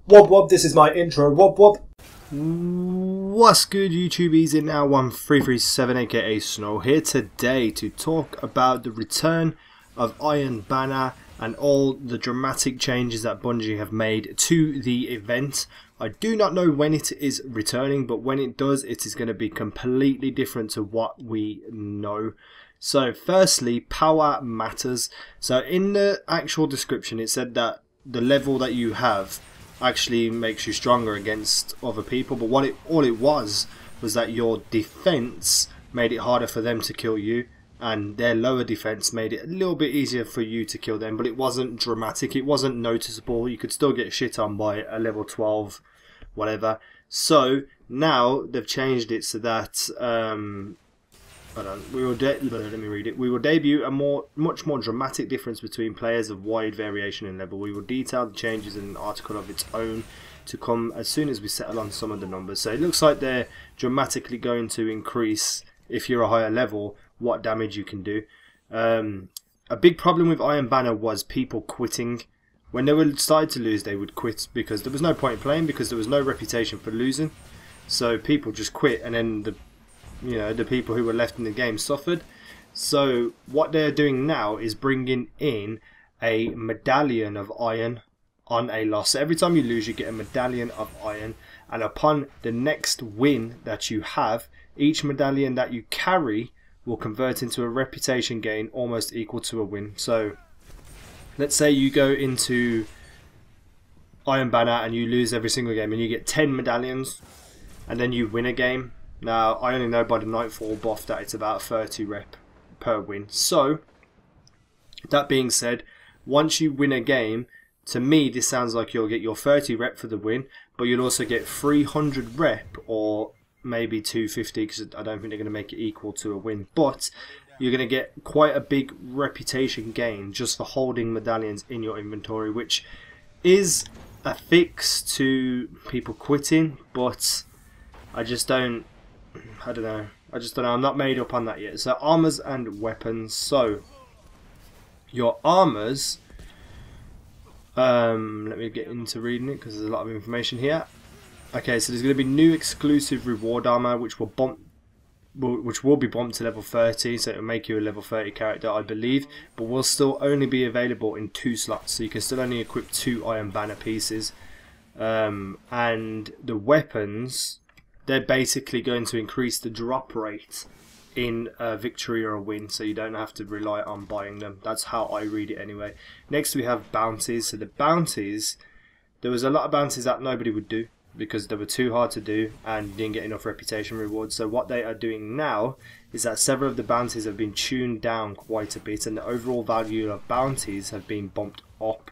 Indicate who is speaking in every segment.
Speaker 1: Wob wob, this is my intro, wob wob.
Speaker 2: What's good YouTubies, in now 1337 aka Snow here today to talk about the return of Iron Banner and all the dramatic changes that Bungie have made to the event. I do not know when it is returning, but when it does, it is going to be completely different to what we know. So firstly, power matters. So in the actual description it said that the level that you have actually makes you stronger against other people, but all it was that your defense made it harder for them to kill you, and their lower defense made it a little bit easier for you to kill them. But it wasn't dramatic, it wasn't noticeable. You could still get shit on by a level 12 whatever. So now they've changed it so that we will debut a much more dramatic difference between players of wide variation in level. We will detail the changes in an article of its own to come as soon as we settle on some of the numbers. So it looks like they're dramatically going to increase, if you're a higher level, what damage you can do. A big problem with Iron Banner was people quitting. When they were started to lose, they would quit because there was no point in playing, because there was no reputation for losing. So people just quit, and then the people who were left in the game suffered. So what they're doing now is bringing in a medallion of iron on a loss. So every time you lose, you get a medallion of iron, and upon the next win that you have, each medallion that you carry will convert into a reputation gain almost equal to a win. So let's say you go into Iron Banner and you lose every single game and you get 10 medallions, and then you win a game. Now, I only know by the Nightfall buff that it's about 30 rep per win. So, that being said, once you win a game, to me this sounds like you'll get your 30 rep for the win, but you'll also get 300 rep, or maybe 250, because I don't think they're going to make it equal to a win. But you're going to get quite a big reputation gain just for holding medallions in your inventory, which is a fix to people quitting, but I don't know. I'm not made up on that yet. So armors and weapons. So your armors, let me get into reading it because there's a lot of information here. Okay, so there's going to be new exclusive reward armor which will be bumped to level 30, so it'll make you a level 30 character, I believe, but will still only be available in 2 slots, so you can still only equip 2 Iron Banner pieces. And the weapons, they're basically going to increase the drop rate in a victory or a win, so you don't have to rely on buying them. That's how I read it anyway. Next we have bounties. So the bounties, there was a lot of bounties that nobody would do because they were too hard to do and didn't get enough reputation rewards. So what they are doing now is that several of the bounties have been tuned down quite a bit, and the overall value of bounties have been bumped up.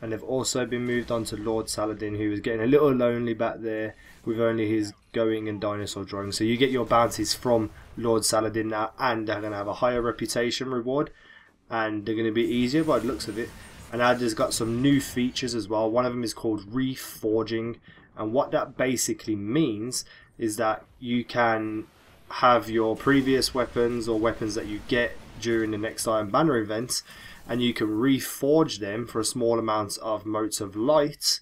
Speaker 2: And they've also been moved on to Lord Saladin, who was getting a little lonely back there with only his going and dinosaur drawing. So you get your bounties from Lord Saladin now, and they're going to have a higher reputation reward, and they're going to be easier by the looks of it. And now there's got some new features as well. One of them is called reforging, and what that basically means is that you can have your previous weapons or weapons that you get during the next Iron Banner event, and you can reforge them for a small amount of motes of light,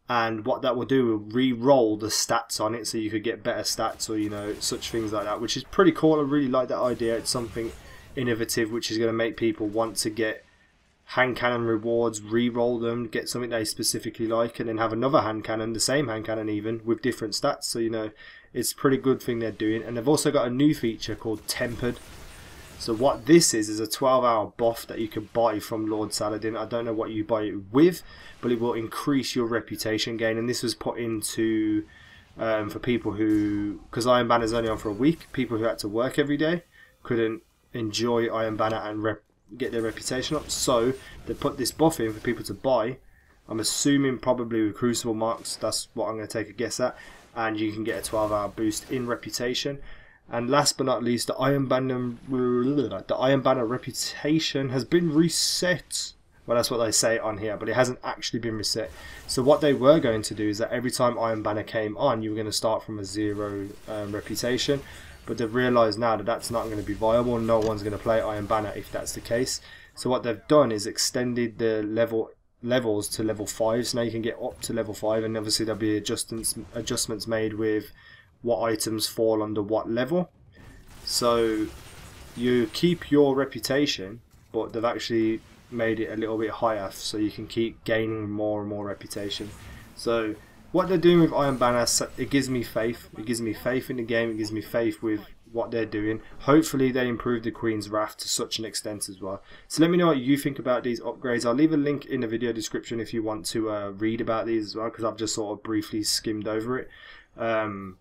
Speaker 2: and what that will do will re-roll the stats on it, so you could get better stats, or such things like that, which is pretty cool. I really like that idea. It's something innovative which is going to make people want to get hand cannon rewards, re-roll them, get something they specifically like, and then have another hand cannon, the same hand cannon even, with different stats. So it's a pretty good thing they're doing. And they've also got a new feature called Tempered. So what this is a 12-hour buff that you can buy from Lord Saladin. I don't know what you buy it with, but it will increase your reputation gain. And this was put into for people who, because Iron Banner's only on for a week, people who had to work every day couldn't enjoy Iron Banner and get their reputation up. So they put this buff in for people to buy. I'm assuming probably with Crucible marks. That's what I'm going to take a guess at. And you can get a 12-hour boost in reputation. And last but not least, the Iron Banner reputation has been reset. Well, that's what they say on here, but it hasn't actually been reset. So what they were going to do is that every time Iron Banner came on, you were going to start from a 0 reputation. But they've realised now that that's not going to be viable. No one's going to play Iron Banner if that's the case. So what they've done is extended the level levels to level 5, so now you can get up to level 5, and obviously there'll be adjustments made with what items fall under what level. So you keep your reputation, but they've actually made it a little bit higher, so you can keep gaining more and more reputation. So what they're doing with Iron Banner, it gives me faith. It gives me faith in the game. It gives me faith with what they're doing. Hopefully they improve the Queen's Wrath to such an extent as well. So let me know what you think about these upgrades. I'll leave a link in the video description if you want to read about these as well, because I've just sort of briefly skimmed over it. And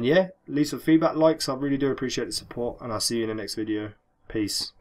Speaker 2: yeah, leave some feedback, likes. I really do appreciate the support, and I'll see you in the next video. Peace.